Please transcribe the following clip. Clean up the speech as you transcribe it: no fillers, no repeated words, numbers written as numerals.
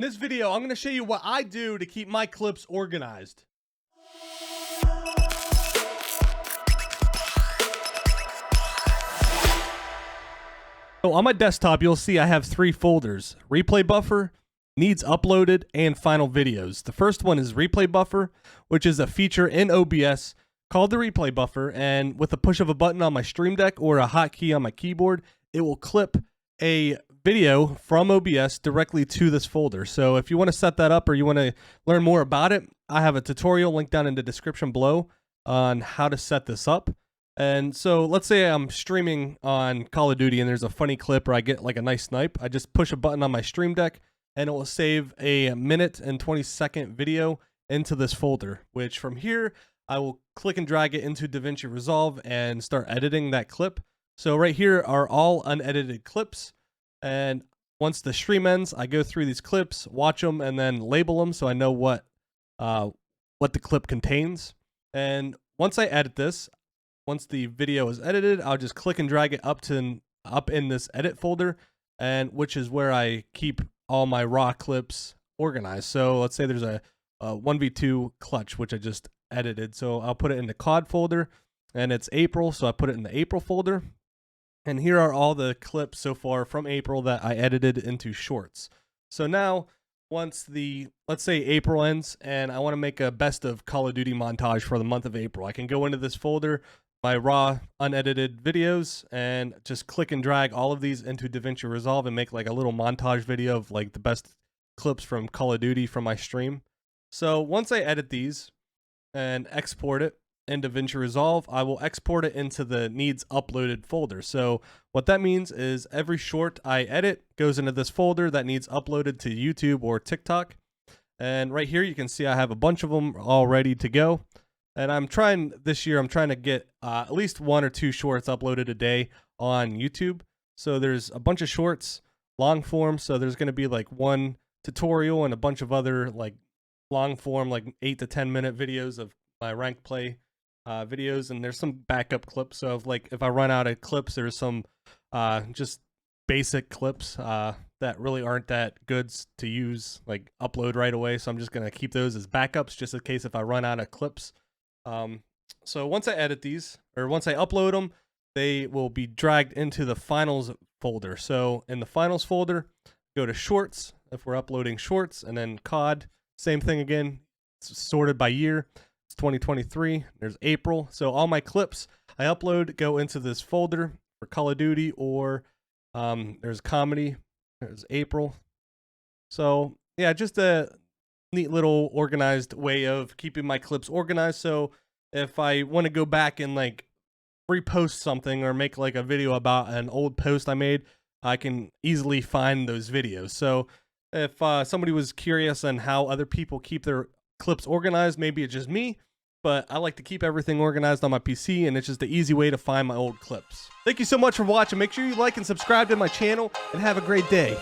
In this video, I'm going to show you what I do to keep my clips organized. So on my desktop, you'll see I have 3 folders: replay buffer, needs uploaded, and final videos. The first one is replay buffer, which is a feature in OBS called the replay buffer, and with a push of a button on my Stream Deck or a hotkey on my keyboard, it will clip a video from OBS directly to this folder. So if you want to set that up or you want to learn more about it, I have a tutorial linked down in the description below on how to set this up. And so let's say I'm streaming on Call of Duty and there's a funny clip or I get like a nice snipe. I just push a button on my Stream Deck and it will save a 1 and 20-second video into this folder, which from here I will click and drag it into DaVinci Resolve and start editing that clip. So right here are all unedited clips. And once the stream ends, I go through these clips, watch them, and then label them so I know what the clip contains. And once I edit this, once the video is edited, I'll just click and drag it up in this edit folder, and which is where I keep all my raw clips organized. So let's say there's a 1v2 clutch, which I just edited. So I'll put it in the COD folder, and it's April, so I put it in the April folder. And here are all the clips so far from April that I edited into shorts. So now, once let's say April ends and I want to make a best of Call of Duty montage for the month of April, I can go into this folder, my raw unedited videos, and just click and drag all of these into DaVinci Resolve and make like a little montage video of like the best clips from Call of Duty from my stream. So once I edit these and export it in DaVinci Resolve, I will export it into the needs uploaded folder. So what that means is every short I edit goes into this folder that needs uploaded to YouTube or TikTok. And right here you can see I have a bunch of them all ready to go. And this year I'm trying to get at least 1 or 2 shorts uploaded a day on YouTube. So there's a bunch of shorts, long form. So there's going to be like one tutorial and a bunch of other like long form, like 8 to 10 minute videos of my ranked play videos, and there's some backup clips. So if I run out of clips, there's some just basic clips that really aren't that good to use, like upload right away. So I'm just gonna keep those as backups just in case if I run out of clips. So once I edit these, or once I upload them, they will be dragged into the finals folder. So in the finals folder, go to shorts if we're uploading shorts, and then COD, same thing again. It's sorted by year. 2023, there's April. So all my clips I upload go into this folder for Call of Duty, or there's comedy, there's April. So yeah, just a neat little organized way of keeping my clips organized. So if I want to go back and like repost something or make like a video about an old post I made, I can easily find those videos. So if somebody was curious on how other people keep their clips organized, maybe it's just me, but I like to keep everything organized on my PC, and it's just the easy way to find my old clips. Thank you so much for watching. Make sure you like and subscribe to my channel, and have a great day.